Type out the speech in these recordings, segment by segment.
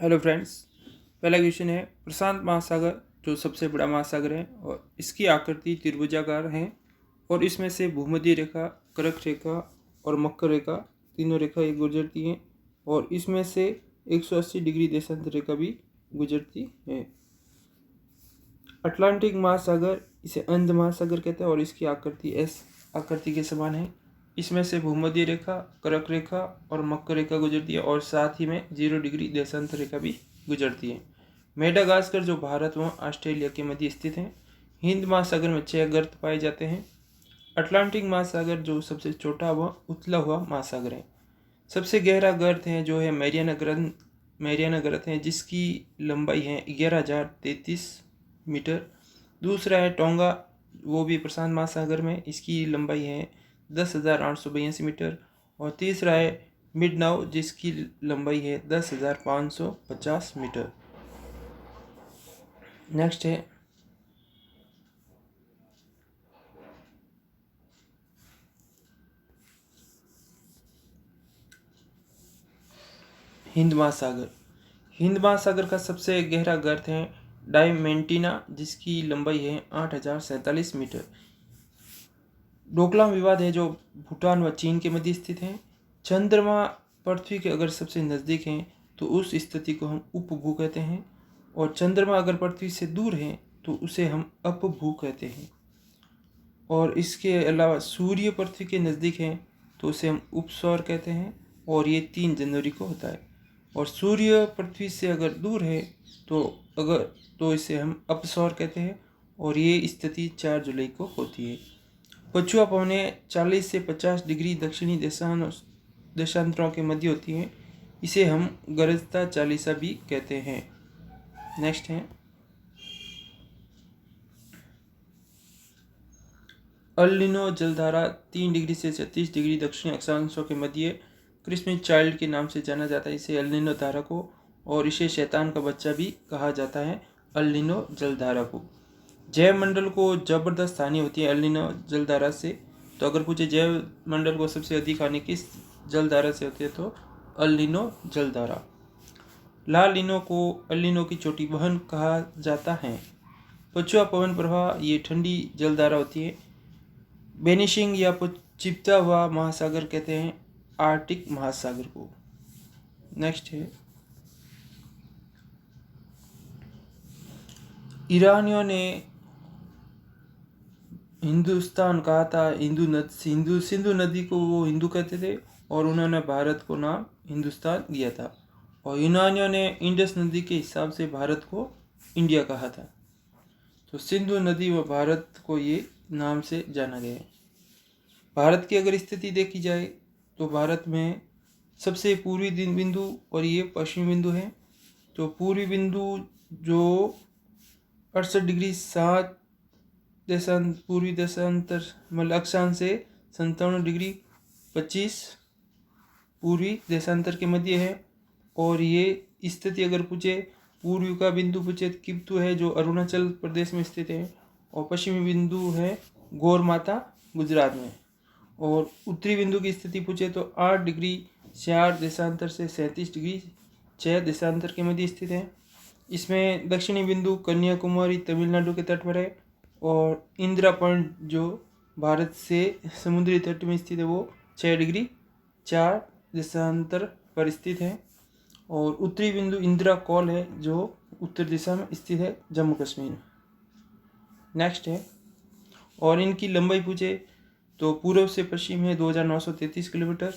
Hello friends. पहला question है, प्रशांत महासागर जो सबसे बड़ा महासागर है और इसकी आकृति त्रिभुजाकार है और इसमें से भूमध्य रेखा, कर्क रेखा और मकर रेखा तीनों रेखा एक गुजरती हैं और इसमें से 180 डिग्री देशांतर रेखा भी गुजरती है। अटलांटिक महासागर, इसे अंध महासागर कहते हैं और इसकी आकृति एस आकृति के समान है। इसमें से भूमध्य रेखा, कर्क रेखा और मकर रेखा गुजरती है और साथ ही में 0 डिग्री देशांतर रेखा भी गुजरती है। मेडागास्कर जो भारत व ऑस्ट्रेलिया के मध्य स्थित है। हिंद महासागर में 6 गर्त पाए जाते हैं। अटलांटिक महासागर जो सबसे छोटा व उथला हुआ महासागर है। सबसे गहरा गर्त है जो है मैरियाना गर्त है, जिसकी लंबाई है 11,033 मीटर। दूसरा है टोंगा, वो भी प्रशांत महासागर में, इसकी लंबाई है 10,882 मीटर। और तीसरा है मिडनाउ, जिसकी लंबाई है 10,550 मीटर। नेक्स्ट है हिंद महासागर। हिंद महासागर का सबसे गहरा गर्त है डायमेंटिना, जिसकी लंबाई है 8,047 मीटर। डोकलाम विवाद है जो भूटान व चीन के मध्य स्थित है। चंद्रमा पृथ्वी के अगर सबसे नज़दीक हैं तो उस स्थिति को हम उपभू कहते हैं और चंद्रमा अगर पृथ्वी से दूर है तो उसे हम अपभू कहते हैं। और इसके अलावा सूर्य पृथ्वी के नज़दीक है तो उसे हम उपसौर कहते हैं और ये 3 जनवरी को होता है। और सूर्य पृथ्वी से अगर दूर है तो इसे हम अपसौर कहते हैं और ये स्थिति 4 जुलाई को होती है। पछुआ पवनें 40 से 50 डिग्री दक्षिणी देशांतरों के मध्य होती हैं। इसे हम गरजता चालीसा भी कहते हैं। नेक्स्ट है अल नीनो जलधारा 3 डिग्री से 36 डिग्री दक्षिणी अक्षांशों के मध्य क्रिसमस चाइल्ड के नाम से जाना जाता है इसे अल नीनो धारा को, और इसे शैतान का बच्चा भी कहा जाता है अल नीनो जलधारा को। जैव मंडल को जबरदस्त हानि होती है अल नीनो जलधारा से। तो अगर पूछे जैव मंडल को सबसे अधिक हानि किस जलधारा से होती है तो अल नीनो जलधारा। ला नीनो को अल नीनो की छोटी बहन कहा जाता है। पछुआ पवन प्रवाह ये ठंडी जलधारा होती है। बेनिशिंग या चिपता हुआ महासागर कहते हैं आर्कटिक महासागर को। नेक्स्ट है ईरानियों ने हिंदुस्तान कहा था सिंधु नदी को वो हिंदू कहते थे और उन्होंने भारत को नाम हिंदुस्तान दिया था। और यूनानियों ने इंडस नदी के हिसाब से भारत को इंडिया कहा था। तो सिंधु नदी व भारत को ये नाम से जाना गया है। भारत की अगर स्थिति देखी जाए तो भारत में सबसे पूर्वी बिंदु और ये पश्चिमी बिंदु है। तो पूर्वी बिंदु जो 68 डिग्री 7 पूर्वी देशांतर मतलब अक्षांश से 57 डिग्री 25 पूर्वी देशांतर के मध्य है। और ये स्थिति अगर पूछे पूर्वी का बिंदु पूछे तो किप्तु है जो अरुणाचल प्रदेश में स्थित है और पश्चिमी बिंदु है गौर माता गुजरात में। और उत्तरी बिंदु की स्थिति पूछे तो 8 डिग्री 4 देशांतर से 37 डिग्री 6 देशांतर के मध्य स्थित है। इसमें दक्षिणी बिंदु कन्याकुमारी तमिलनाडु के तट पर है और इंदिरा पॉइंट जो भारत से समुद्री तट में स्थित है वो 6 डिग्री 4 देशांतर पर स्थित है। और उत्तरी बिंदु इंदिरा कॉल है जो उत्तर दिशा में स्थित है जम्मू कश्मीर। नेक्स्ट है और इनकी लंबाई पूछे तो पूर्व से पश्चिम है 2,933 किलोमीटर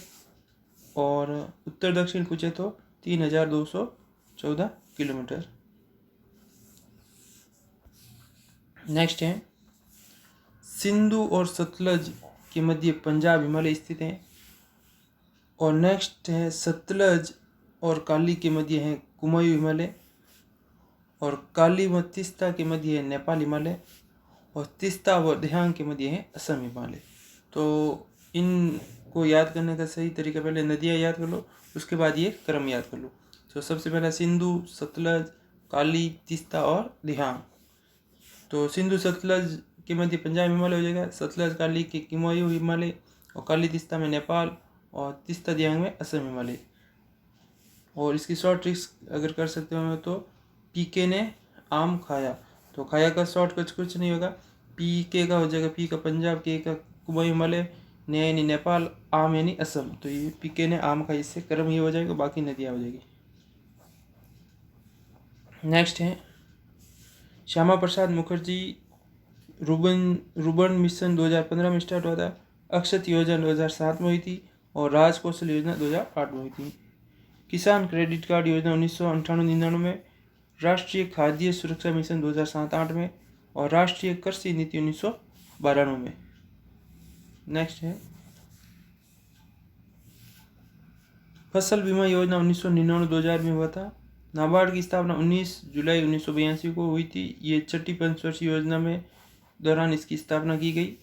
और उत्तर दक्षिण पूछे तो 3,214 किलोमीटर। नेक्स्ट है सिंधु और सतलज के मध्य पंजाब हिमालय स्थित है। और नेक्स्ट है सतलज और काली के मध्य है कुमायूं हिमालय और काली व तीस्ता के मध्य है नेपाल हिमालय और तीस्ता व दिहांग के मध्य है असम हिमालय। तो इनको याद करने का सही तरीका पहले नदियाँ याद कर लो, उसके बाद ये क्रम याद कर लो। तो सबसे पहला सिंधु, सतलज, काली, तीस्ता और दिहांग। तो सिंधु सतलज के मध्य पंजाब हिमालय हो जाएगा, सतलज काली के कुमायूं हिमालय और काली तीस्ता में नेपाल और तीस्ता दिहांग में असम हिमालय। और इसकी शॉर्ट ट्रिक्स अगर कर सकते हो तो पीके ने आम खाया, तो खाया का शॉर्ट कुछ नहीं होगा, पीके का हो जाएगा पी का पंजाब, के का कुमाऊं हिमालय, ने यानी नेपाल, आम यानी असम। तो ये पीके ने आम खाया, इससे क्रम ये हो जाएगा, बाकी नदियाँ हो जाएगी। नेक्स्ट है श्यामा प्रसाद मुखर्जी रुर्बन मिशन 2015 में स्टार्ट हुआ था, अक्षत योजना 2007 में हुई थी और राज कौशल योजना 2008 में हुई थी। किसान क्रेडिट कार्ड योजना 1998-99 में, राष्ट्रीय खाद्य सुरक्षा मिशन 2007-8 में और राष्ट्रीय कृषि नीति 1992 में। नेक्स्ट है फसल बीमा योजना 1999-2000 में हुआ था। नाबार्ड की स्थापना 19 जुलाई 1982 को हुई थी। ये छठी पंचवर्षीय योजना में दौरान इसकी स्थापना की गई।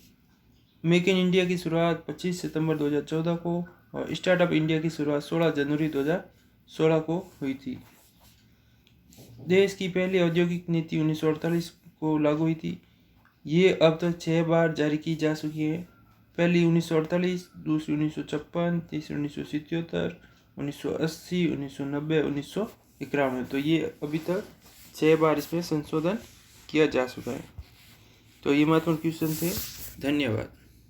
मेक इन इंडिया की शुरुआत 25 सितंबर 2014 को और स्टार्टअप इंडिया की शुरुआत 16 जनवरी 2016 को हुई थी। देश की पहली औद्योगिक नीति 1948 को लागू हुई थी। ये अब तक 6 बार जारी की जा चुकी है। पहली 1948, दूसरी 1956, तीसरी 1977, 1980, 1990, 1991। तो ये अभी तक 6 बार इसमें संशोधन किया जा चुका है। तो ये महत्वपूर्ण क्वेश्चन थे। धन्यवाद।